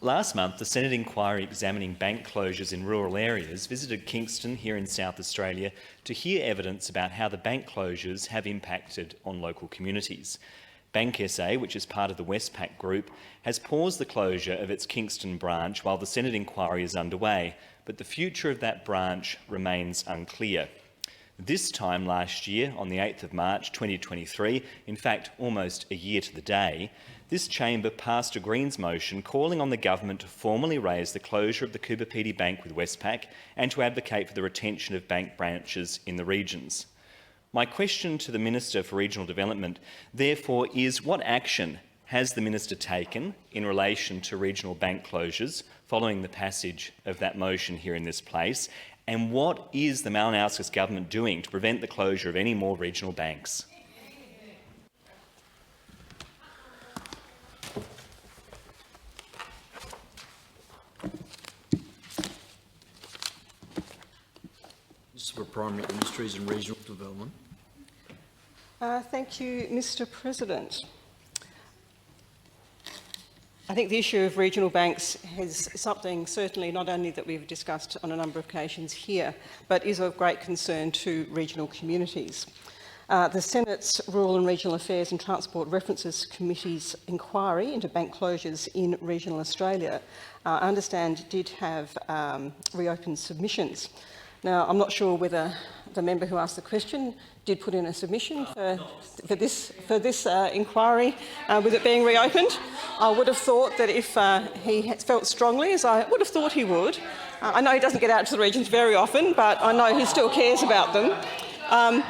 Last month, the Senate inquiry examining bank closures in rural areas visited Kingston here in South Australia to hear evidence about how the bank closures have impacted on local communities. Bank SA, which is part of the Westpac Group, has paused the closure of its Kingston branch while the Senate inquiry is underway, but the future of that branch remains unclear. This time last year, on the 8th of March 2023, in fact almost a year to the day, this chamber passed a Greens motion calling on the government to formally raise the closure of the Coober Pedy Bank with Westpac and to advocate for the retention of bank branches in the regions. My question to the Minister for Regional Development, therefore, is what action has the Minister taken in relation to regional bank closures following the passage of that motion here in this place, and what is the Malinowskis government doing to prevent the closure of any more regional banks? For Primary Industries and Regional Development. Thank you, Mr. President. I think the issue of regional banks is something certainly not only that we've discussed on a number of occasions here, but is of great concern to regional communities. The Senate's Rural and Regional Affairs and Transport References Committee's inquiry into bank closures in regional Australia, I understand, did have reopened submissions. Now, I'm not sure whether the member who asked the question did put in a submission for this inquiry with it being reopened. I would have thought that if he felt strongly, as I would have thought he would, I know he doesn't get out to the regions very often, but I know he still cares about them. Look,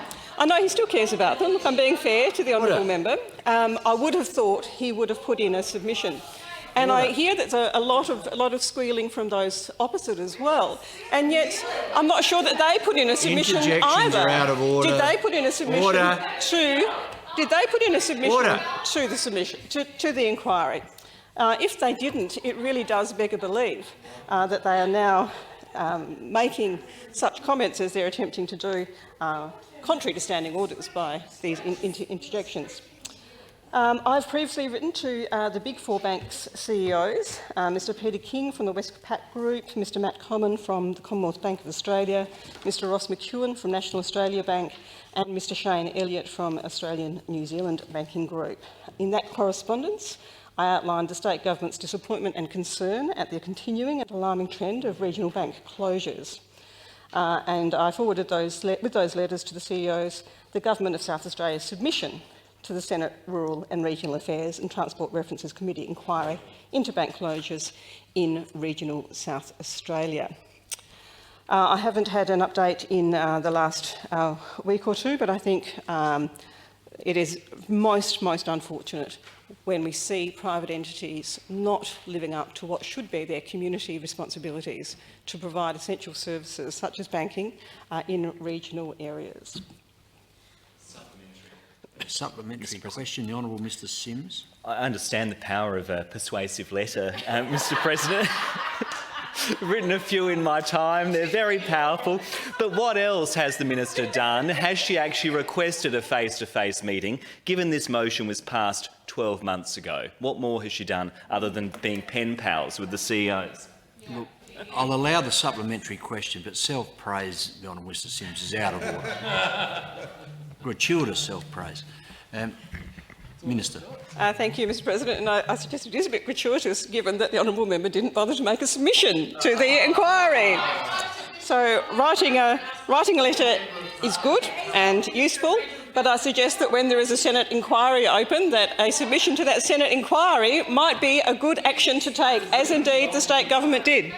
I'm being fair to the honourable member. I would have thought he would have put in a submission. And I hear there's a lot of squealing from those opposite as well. And yet, I'm not sure that they put in a submission either. Are out of order. Did they put in a submission to the inquiry? If they didn't, it really does beg a belief that they are now making such comments as they're attempting to do, contrary to standing orders by these interjections. I've previously written to the Big Four banks' CEOs, Mr Peter King from the Westpac Group, Mr Matt Comyn from the Commonwealth Bank of Australia, Mr Ross McEwen from National Australia Bank and Mr Shane Elliott from Australian New Zealand Banking Group. In that correspondence, I outlined the state government's disappointment and concern at the continuing and alarming trend of regional bank closures. And I forwarded with those letters to the CEOs the Government of South Australia's submission to the Senate Rural and Regional Affairs and Transport References Committee inquiry into bank closures in regional South Australia. I haven't had an update in the last week or two, but I think it is most unfortunate when we see private entities not living up to what should be their community responsibilities to provide essential services such as banking in regional areas. Supplementary question, the Honourable Mr Sims. I understand the power of a persuasive letter, Mr President. Written a few in my time, they're very powerful. But what else has the Minister done? Has she actually requested a face-to-face meeting, given this motion was passed 12 months ago? What more has she done other than being pen pals with the CEOs? Look, I'll allow the supplementary question, but self-praise, the Honourable Mr Sims, is out of order. Gratuitous self-praise. Minister. Thank you, Mr President. And I suggest it is a bit gratuitous, given that the honourable member didn't bother to make a submission to the inquiry. So writing a letter is good and useful, but I suggest that when there is a Senate inquiry open, that a submission to that Senate inquiry might be a good action to take, as indeed the state government did.